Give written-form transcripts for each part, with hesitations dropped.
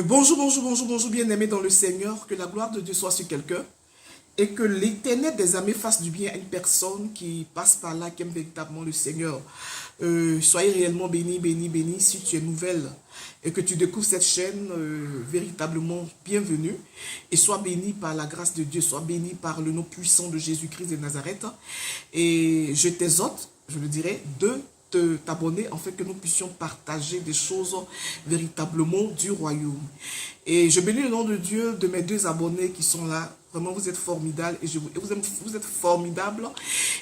Bonjour, bien-aimés dans le Seigneur, que la gloire de Dieu soit sur quelqu'un et que l'Éternel des armées fasse du bien à une personne qui passe par là, qui aime véritablement le Seigneur. Soyez réellement bénis, si tu es nouvelle et que tu découvres cette chaîne, véritablement bienvenue et sois béni par la grâce de Dieu, sois béni par le nom puissant de Jésus-Christ de Nazareth. Et je t'exhorte, je le dirais, de t'abonner, en fait, que nous puissions partager des choses véritablement du royaume. Et je bénis le nom de Dieu de mes deux abonnés qui sont là. Vraiment, vous êtes formidables et vous êtes formidables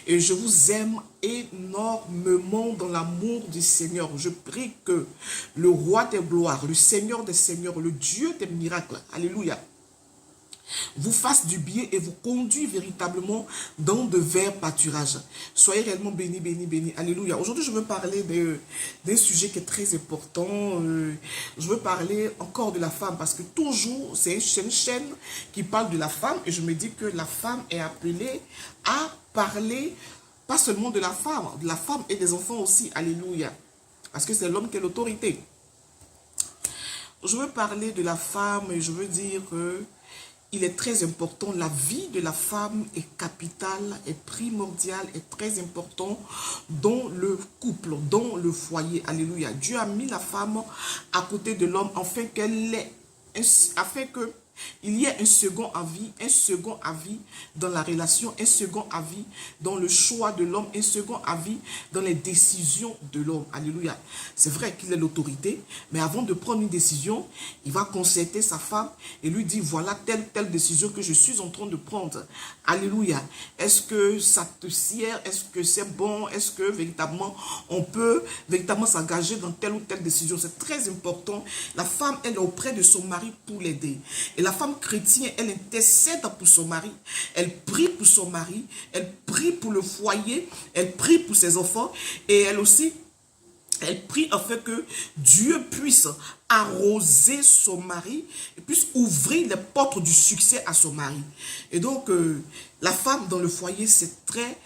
et je vous aime énormément dans l'amour du Seigneur. Je prie que le roi des gloires, le Seigneur des seigneurs, le Dieu des miracles, alléluia, vous fasse du bien et vous conduit véritablement dans de verts pâturages. Soyez réellement bénis. Alléluia. Aujourd'hui, je veux parler d'un sujet qui est très important. Je veux parler encore de la femme parce que toujours, c'est une chaîne qui parle de la femme et je me dis que la femme est appelée à parler pas seulement de la femme et des enfants aussi. Alléluia. Parce que c'est l'homme qui est l'autorité. Je veux parler de la femme et je veux dire que il est très important, la vie de la femme est capitale, est primordiale, est très important dans le couple, dans le foyer. Alléluia. Dieu a mis la femme à côté de l'homme afin il y ait un second avis dans la relation, un second avis dans le choix de l'homme, un second avis dans les décisions de l'homme. Alléluia. C'est vrai qu'il est l'autorité, mais avant de prendre une décision, il va concerter sa femme et lui dire, voilà telle décision que je suis en train de prendre. Alléluia. Est-ce que ça te sert? Est-ce que c'est bon? Est-ce que véritablement on peut véritablement s'engager dans telle ou telle décision? C'est très important. La femme, elle est auprès de son mari pour l'aider. Et la femme chrétienne, elle intercède pour son mari. Elle prie pour son mari. Elle prie pour le foyer. Elle prie pour ses enfants. Et elle aussi, elle prie afin que Dieu puisse arroser son mari et puisse ouvrir les portes du succès à son mari. Et donc, la femme dans le foyer, c'est très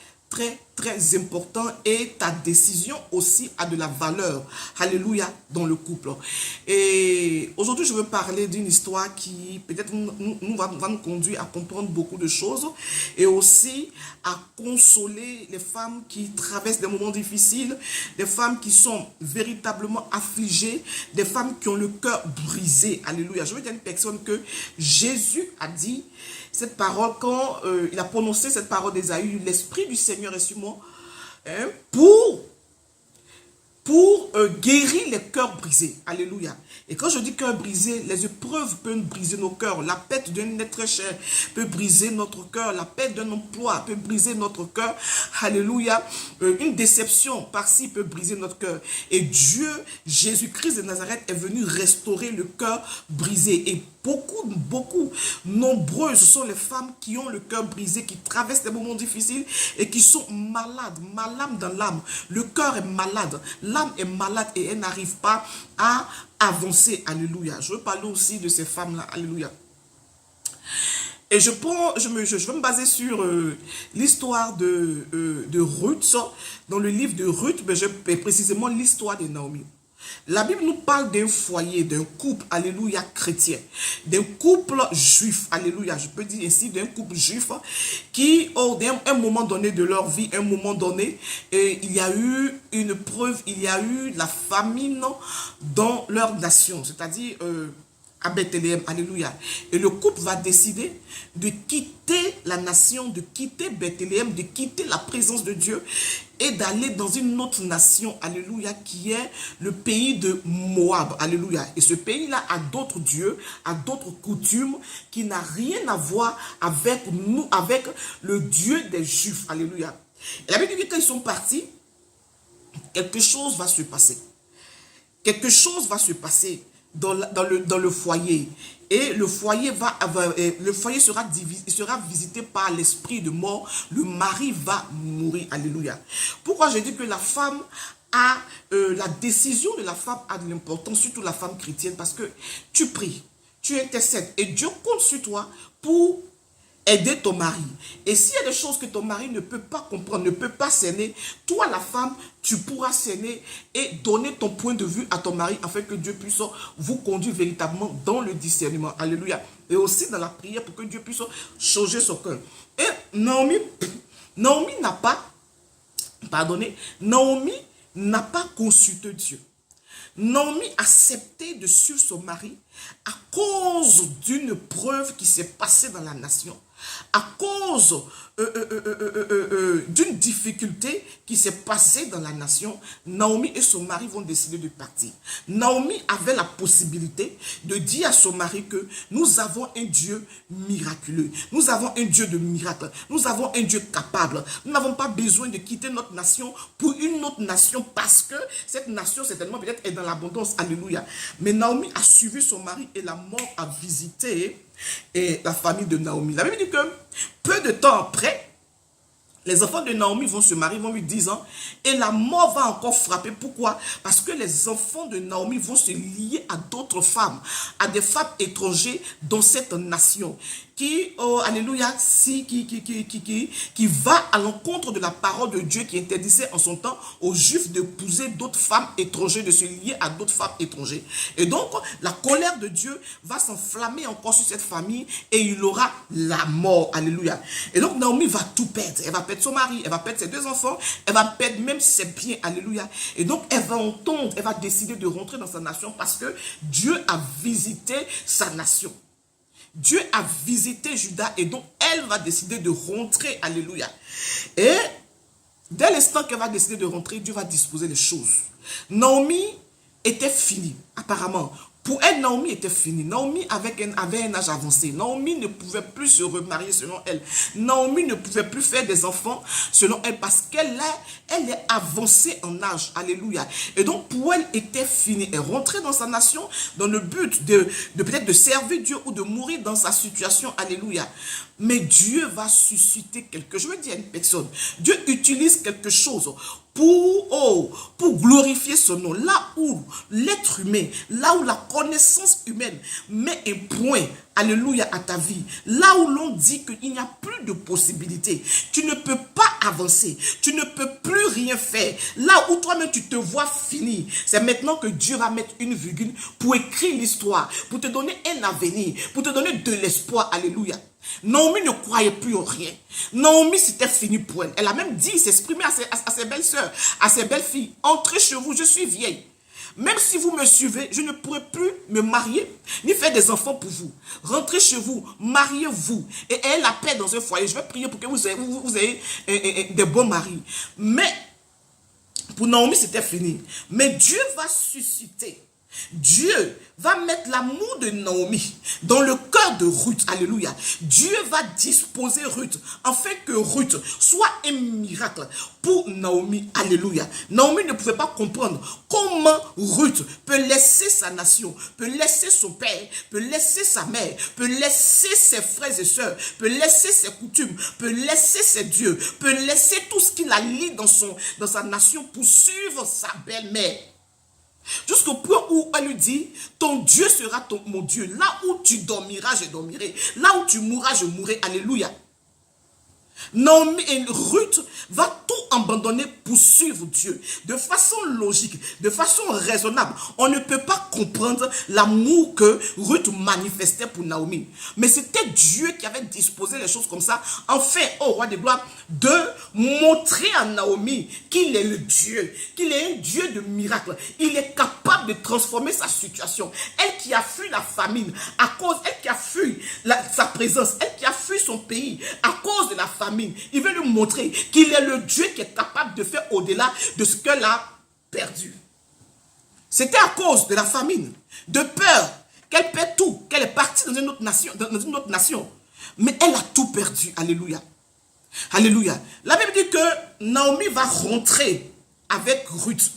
important et ta décision aussi a de la valeur. Alléluia, dans le couple. Et aujourd'hui, je veux parler d'une histoire qui peut-être va nous conduire à comprendre beaucoup de choses et aussi à consoler les femmes qui traversent des moments difficiles, des femmes qui sont véritablement affligées, des femmes qui ont le cœur brisé. Alléluia. Je veux dire à une personne que Jésus a dit cette parole, quand il a prononcé cette parole d'Ésaïe, l'Esprit du Seigneur est sur moi, hein, pour guérir les cœurs brisés. Alléluia. Et quand je dis cœur brisé, les épreuves peuvent briser nos cœurs. La perte d'un être cher peut briser notre cœur. La perte d'un emploi peut briser notre cœur. Alléluia. Une déception par-ci peut briser notre cœur. Et Dieu, Jésus-Christ de Nazareth, est venu restaurer le cœur brisé. Et beaucoup, nombreuses sont les femmes qui ont le cœur brisé, qui traversent des moments difficiles et qui sont malades dans l'âme. Le cœur est malade, l'âme est malade et elle n'arrive pas à avancer. Alléluia. Je veux parler aussi de ces femmes-là. Alléluia. Et je vais me baser sur l'histoire de Ruth, dans le livre de Ruth, mais précisément l'histoire de Naomi. La Bible nous parle d'un foyer, d'un couple, alléluia, chrétien, d'un couple juif, alléluia, je peux dire ainsi, d'un couple juif qui, à un moment donné de leur vie, un moment donné, il y a eu une preuve, il y a eu la famine dans leur nation, c'est-à-dire à Bethléem, alléluia. Et le couple va décider de quitter la nation, de quitter Bethléem, de quitter la présence de Dieu et d'aller dans une autre nation, alléluia, qui est le pays de Moab, alléluia. Et ce pays-là a d'autres dieux, a d'autres coutumes qui n'a rien à voir avec nous, avec le Dieu des Juifs, alléluia. Et la Bible dit que quand ils sont partis, quelque chose va se passer. Quelque chose va se passer dans le foyer. Et le foyer sera visité par l'esprit de mort. Le mari va mourir. Alléluia. Pourquoi je dis que la femme a, la décision de la femme a de l'importance, surtout la femme chrétienne, parce que tu pries, tu intercèdes et Dieu compte sur toi pour aider ton mari. Et s'il y a des choses que ton mari ne peut pas comprendre, ne peut pas cerner, toi la femme, tu pourras cerner et donner ton point de vue à ton mari afin que Dieu puisse vous conduire véritablement dans le discernement. Alléluia. Et aussi dans la prière pour que Dieu puisse changer son cœur. Et Naomi n'a pas, Naomi n'a pas consulté Dieu. Naomi acceptait de suivre son mari à cause d'une preuve qui s'est passée dans la nation, à cause d'une difficulté qui s'est passée dans la nation. Naomi et son mari vont décider de partir. Naomi avait la possibilité de dire à son mari que nous avons un Dieu miraculeux, nous avons un Dieu de miracles, nous avons un Dieu capable. Nous n'avons pas besoin de quitter notre nation pour une autre nation parce que cette nation certainement peut-être est dans l'abondance. Alléluia. Mais Naomi a suivi son mari et la mort a visité et la famille de Naomi. La Bible dit que peu de temps après, les enfants de Naomi vont se marier, vont lui 10 ans, et la mort va encore frapper. Pourquoi? Parce que les enfants de Naomi vont se lier à d'autres femmes, à des femmes étrangères dans cette nation, qui, oh, alléluia, qui va à l'encontre de la parole de Dieu qui interdisait en son temps aux Juifs d'épouser d'autres femmes étrangères, de se lier à d'autres femmes étrangères. Et donc, la colère de Dieu va s'enflammer encore sur cette famille et il aura la mort. Alléluia. Et donc, Naomi va tout perdre. Elle va perdre son mari, elle va perdre ses 2 enfants, elle va perdre même ses biens. Alléluia. Et donc, elle va entendre, elle va décider de rentrer dans sa nation parce que Dieu a visité sa nation. Dieu a visité Juda et donc elle va décider de rentrer. Alléluia. Et dès l'instant qu'elle va décider de rentrer, Dieu va disposer les choses. Naomi était finie, apparemment. Pour elle, Naomi était finie. Naomi avait un âge avancé. Naomi ne pouvait plus se remarier selon elle. Naomi ne pouvait plus faire des enfants selon elle parce qu'elle est avancée en âge. Alléluia. Et donc, pour elle, était finie. Elle rentrait dans sa nation dans le but de peut-être de servir Dieu ou de mourir dans sa situation. Alléluia. Mais Dieu va susciter quelque chose. Je veux dire à une personne, Dieu utilise quelque chose pour glorifier son nom. Là où l'être humain, là où la connaissance humaine met un point, alléluia, à ta vie, là où l'on dit qu'il n'y a plus de possibilité, tu ne peux pas avancer, tu ne peux plus rien faire, là où toi-même tu te vois fini, c'est maintenant que Dieu va mettre une virgule pour écrire l'histoire, pour te donner un avenir, pour te donner de l'espoir. Alléluia. Naomi ne croyait plus en rien. Naomi, c'était fini pour elle. Elle a même dit, s'exprimer à ses belles sœurs, à ses belles filles, entrez chez vous, je suis vieille. Même si vous me suivez, je ne pourrai plus me marier, ni faire des enfants pour vous. Rentrez chez vous, mariez-vous, et ayez la paix dans un foyer. Je vais prier pour que vous ayez des bons maris. Mais, pour Naomi, c'était fini. Mais Dieu va susciter. Dieu va mettre l'amour de Naomi dans le cœur de Ruth. Alléluia. Dieu va disposer Ruth afin que Ruth soit un miracle pour Naomi. Alléluia. Naomi ne pouvait pas comprendre comment Ruth peut laisser sa nation, peut laisser son père, peut laisser sa mère, peut laisser ses frères et sœurs, peut laisser ses coutumes, peut laisser ses dieux, peut laisser tout ce qui la lie dans sa nation pour suivre sa belle-mère. Jusqu'au point où elle lui dit, ton Dieu sera mon Dieu. Là où tu dormiras, je dormirai. Là où tu mourras, je mourrai. Alléluia. Naomi et Ruth va tout abandonner pour suivre Dieu. De façon logique, de façon raisonnable. On ne peut pas comprendre l'amour que Ruth manifestait pour Naomi. Mais c'était Dieu qui avait disposé les choses comme ça. Enfin, au roi des gloires, de montrer à Naomi qu'il est le Dieu. Qu'il est un Dieu de miracles. Il est capable de transformer sa situation. Elle qui a fui la famine, elle qui a fui sa présence, elle qui a fui son pays, à cause de la famine. Il veut lui montrer qu'il est le Dieu qui est capable de faire au-delà de ce qu'elle a perdu. C'était à cause de la famine, de peur qu'elle perd tout, qu'elle est partie dans une autre nation. Mais elle a tout perdu. Alléluia. Alléluia. La Bible dit que Naomi va rentrer avec Ruth.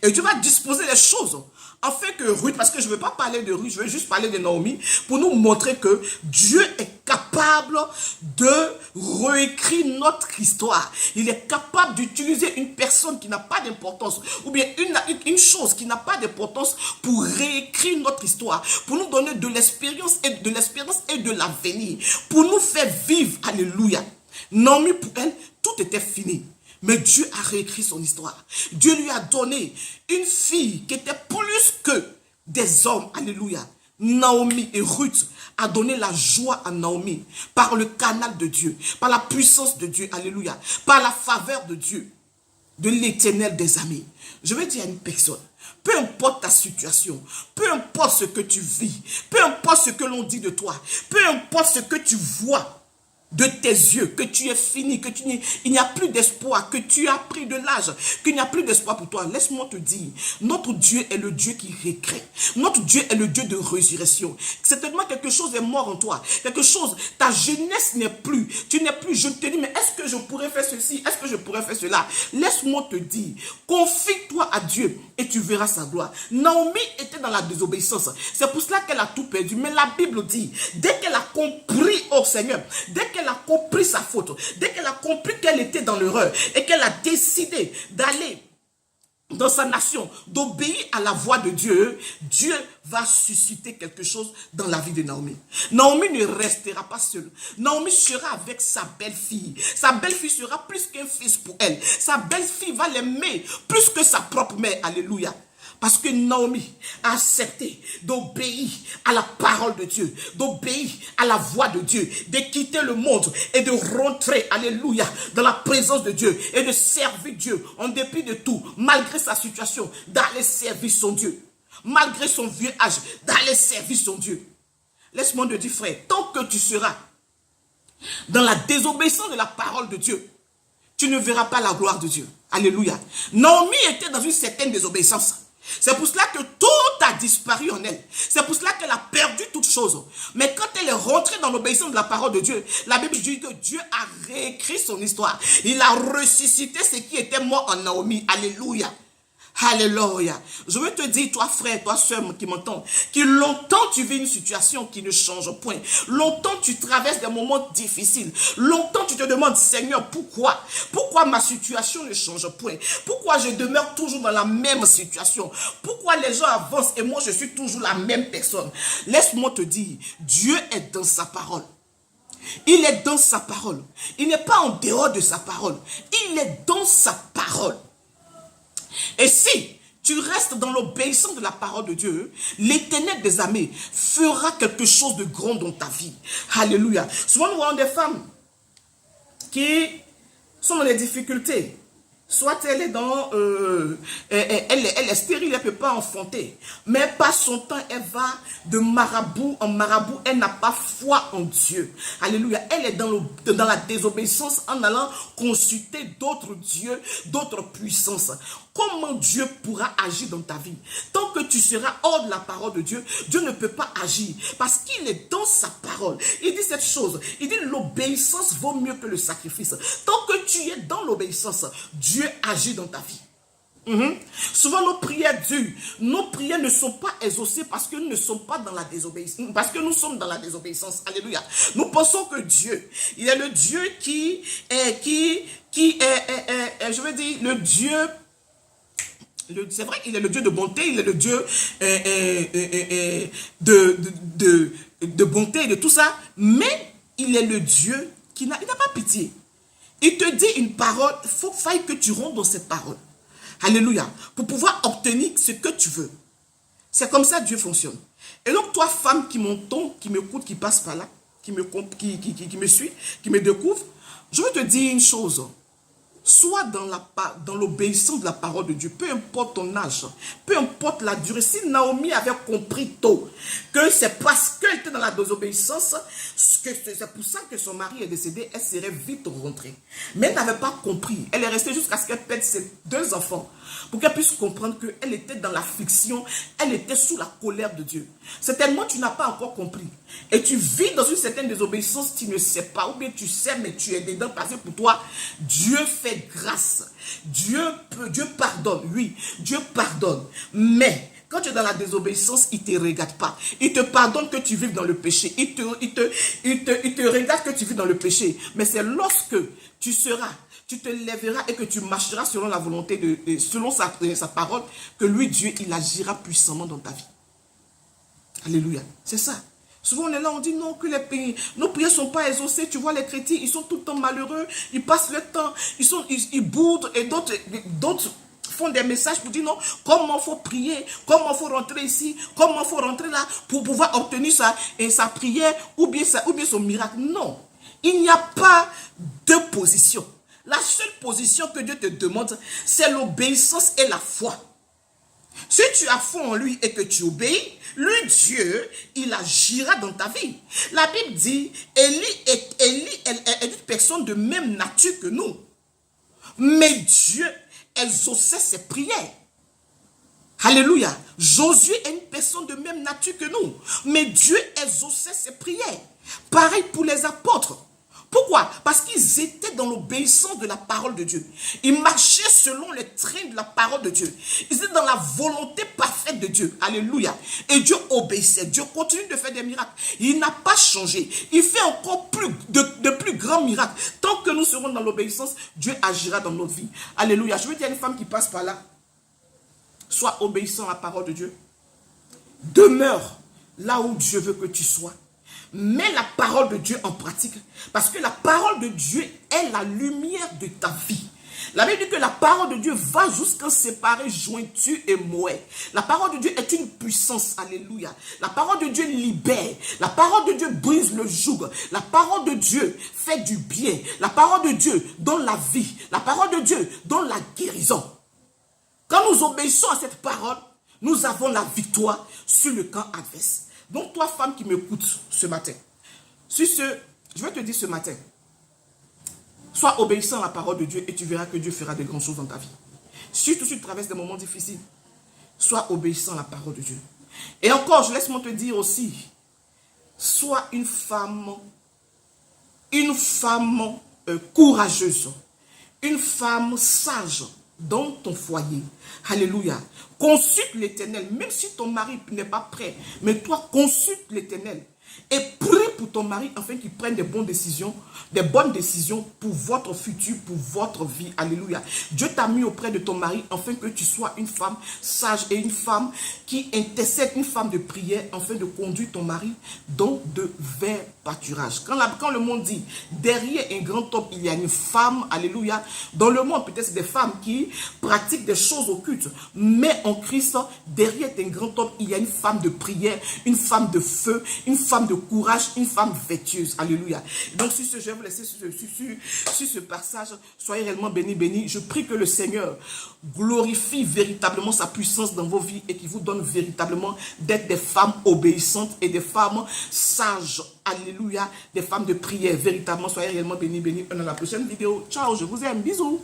Et Dieu va disposer les choses afin que Ruth, parce que je ne veux pas parler de Ruth, je veux juste parler de Naomi, pour nous montrer que Dieu est capable de réécrire notre histoire. Il est capable d'utiliser une personne qui n'a pas d'importance, ou bien une chose qui n'a pas d'importance pour réécrire notre histoire, pour nous donner de l'espérance et de l'avenir, pour nous faire vivre. Alléluia. Naomi, pour elle, tout était fini. Mais Dieu a réécrit son histoire. Dieu lui a donné une fille qui était plus que des hommes. Alléluia. Naomi et Ruth a donné la joie à Naomi par le canal de Dieu, par la puissance de Dieu. Alléluia. Par la faveur de Dieu, de l'Éternel des amis. Je vais dire à une personne, peu importe ta situation, peu importe ce que tu vis, peu importe ce que l'on dit de toi, peu importe ce que tu vois de tes yeux, que tu es fini, il n'y a plus d'espoir, que tu as pris de l'âge, qu'il n'y a plus d'espoir pour toi. Laisse-moi te dire, notre Dieu est le Dieu qui récrée. Notre Dieu est le Dieu de résurrection. Certainement quelque chose est mort en toi. Quelque chose, ta jeunesse n'est plus. Tu n'es plus, je te dis, mais est-ce que je pourrais faire ceci? Est-ce que je pourrais faire cela? Laisse-moi te dire, confie-toi à Dieu et tu verras sa gloire. Naomi était dans la désobéissance. C'est pour cela qu'elle a tout perdu. Mais la Bible dit, dès qu'elle a compris au Seigneur, dès qu'elle a compris sa faute, dès qu'elle a compris qu'elle était dans l'erreur et qu'elle a décidé d'aller dans sa nation, d'obéir à la voix de Dieu, Dieu va susciter quelque chose dans la vie de Naomi. Naomi ne restera pas seule. Naomi sera avec sa belle-fille. Sa belle-fille sera plus qu'un fils pour elle. Sa belle-fille va l'aimer plus que sa propre mère. Alléluia. Parce que Naomi a accepté d'obéir à la parole de Dieu, d'obéir à la voix de Dieu, de quitter le monde et de rentrer, alléluia, dans la présence de Dieu et de servir Dieu en dépit de tout, malgré sa situation, d'aller servir son Dieu, malgré son vieux âge, d'aller servir son Dieu. Laisse-moi te dire, frère, tant que tu seras dans la désobéissance de la parole de Dieu, tu ne verras pas la gloire de Dieu. Alléluia. Naomi était dans une certaine désobéissance. C'est pour cela que tout a disparu en elle. C'est pour cela qu'elle a perdu toute chose. Mais quand elle est rentrée dans l'obéissance de la parole de Dieu, la Bible dit que Dieu a réécrit son histoire. Il a ressuscité ce qui était mort en Naomi. Alléluia. Alléluia. Je veux te dire, toi frère, toi soeur qui m'entends, que longtemps tu vis une situation qui ne change point. Longtemps tu traverses des moments difficiles. Longtemps tu te demandes, Seigneur, pourquoi? Pourquoi ma situation ne change point? Pourquoi je demeure toujours dans la même situation? Pourquoi les gens avancent et moi je suis toujours la même personne? Laisse-moi te dire, Dieu est dans sa parole. Il est dans sa parole. Il n'est pas en dehors de sa parole. Il est dans sa parole. Et si tu restes dans l'obéissance de la parole de Dieu, l'Éternel des armées fera quelque chose de grand dans ta vie. Alléluia. Souvent nous voyons des femmes qui sont dans les difficultés. Soit elle est dans, elle est stérile, elle ne peut pas enfanter. Mais par son temps, elle va de marabout en marabout. Elle n'a pas foi en Dieu. Alléluia. Elle est dans la désobéissance en allant consulter d'autres dieux, d'autres puissances. Comment Dieu pourra agir dans ta vie? Tant que tu seras hors de la parole de Dieu, Dieu ne peut pas agir. Parce qu'il est dans sa parole. Il dit cette chose. Il dit l'obéissance vaut mieux que le sacrifice. Tant que tu es dans l'obéissance, Dieu agit dans ta vie. Souvent nos prières durent. Nos prières ne sont pas exaucées parce que nous ne sommes pas dans la désobéissance. Parce que nous sommes dans la désobéissance. Alléluia. Nous pensons que Dieu, il est le Dieu qui est, je veux dire, le Dieu. C'est vrai qu'il est le Dieu de bonté, il est le Dieu de bonté et de tout ça, mais il est le Dieu qui n'a pas pitié. Il te dit une parole, il faille que tu rentres dans cette parole. Alléluia. Pour pouvoir obtenir ce que tu veux. C'est comme ça que Dieu fonctionne. Et donc toi, femme qui m'entend, qui m'écoute, qui passe par là, qui me suit, qui me découvre, je veux te dire une chose. Sois dans l'obéissance de la parole de Dieu, peu importe ton âge, peu importe la durée. Si Naomi avait compris tôt que c'est parce qu'elle était dans la désobéissance, c'est pour ça que son mari est décédé, elle serait vite rentrée. Mais elle n'avait pas compris. Elle est restée jusqu'à ce qu'elle perde ses 2 enfants pour qu'elle puisse comprendre qu'elle était dans l'affliction, elle était sous la colère de Dieu. Certainement, tu n'as pas encore compris. Et tu vis dans une certaine désobéissance, tu ne sais pas, ou bien tu sais, mais tu es dedans parce que pour toi, Dieu fait grâce. Dieu pardonne, oui, Dieu pardonne. Mais Quand tu es dans la désobéissance, il ne te regarde pas. Il te pardonne que tu vives dans le péché. Il te regarde que tu vis dans le péché. Mais c'est lorsque tu te lèveras et que tu marcheras selon la volonté, selon sa parole, que lui, Dieu, il agira puissamment dans ta vie. Alléluia. C'est ça. Souvent, on est là, on dit non, que nos prières ne sont pas exaucées. Tu vois, les chrétiens, ils sont tout le temps malheureux. Ils passent le temps, ils boudent et d'autres font des messages pour dire non, comment il faut prier, comment il faut rentrer ici, comment il faut rentrer là pour pouvoir obtenir sa prière ou bien son miracle. Non, il n'y a pas de position. La seule position que Dieu te demande, c'est l'obéissance et la foi. Si tu as foi en lui et que tu obéis, lui, Dieu, il agira dans ta vie. La Bible dit, Élie est une personne de même nature que nous. Mais Dieu exauçait ses prières. Alléluia. Josué est une personne de même nature que nous. Mais Dieu exauçait ses prières. Pareil pour les apôtres. Pourquoi? Parce qu'ils étaient dans l'obéissance de la parole de Dieu. Ils marchaient selon les trains de la parole de Dieu. Ils étaient dans la volonté parfaite de Dieu. Alléluia. Et Dieu obéissait. Dieu continue de faire des miracles. Il n'a pas changé. Il fait encore de plus grands miracles. Tant que nous serons dans l'obéissance, Dieu agira dans notre vie. Alléluia. Je veux dire à une femme qui passe par là, sois obéissant à la parole de Dieu. Demeure là où Dieu veut que tu sois. Mets la parole de Dieu en pratique. Parce que la parole de Dieu est la lumière de ta vie. La Bible dit que la parole de Dieu va jusqu'à séparer jointure et moelle. La parole de Dieu est une puissance. Alléluia. La parole de Dieu libère. La parole de Dieu brise le joug. La parole de Dieu fait du bien. La parole de Dieu donne la vie. La parole de Dieu donne la guérison. Quand nous obéissons à cette parole, nous avons la victoire sur le camp adverse. Donc, toi, femme qui m'écoute ce matin, je vais te dire ce matin, sois obéissant à la parole de Dieu et tu verras que Dieu fera de grandes choses dans ta vie. Surtout si tu traverses des moments difficiles, sois obéissant à la parole de Dieu. Et encore, laisse-moi te dire aussi, sois une femme courageuse, une femme sage dans ton foyer. Alléluia. Consulte l'Éternel, même si ton mari n'est pas prêt. Mais toi, consulte l'Éternel. Et prie pour ton mari afin qu'il prenne des bonnes décisions pour votre futur, pour votre vie. Alléluia. Dieu t'a mis auprès de ton mari afin que tu sois une femme sage et une femme qui intercède, une femme de prière afin de conduire ton mari dans de verts pâturages. Quand le monde dit derrière un grand homme, il y a une femme, alléluia. Dans le monde, peut-être c'est des femmes qui pratiquent des choses occultes. Mais en Christ, derrière un grand homme, il y a une femme de prière, une femme de feu, une femme de courage, une femme vertueuse. Alléluia. Donc, sur ce, je vais vous laisser sur ce passage. Soyez réellement bénis. Je prie que le Seigneur glorifie véritablement sa puissance dans vos vies et qu'il vous donne véritablement d'être des femmes obéissantes et des femmes sages. Alléluia. Des femmes de prière. Véritablement, soyez réellement bénis. Dans la prochaine vidéo. Ciao, je vous aime. Bisous.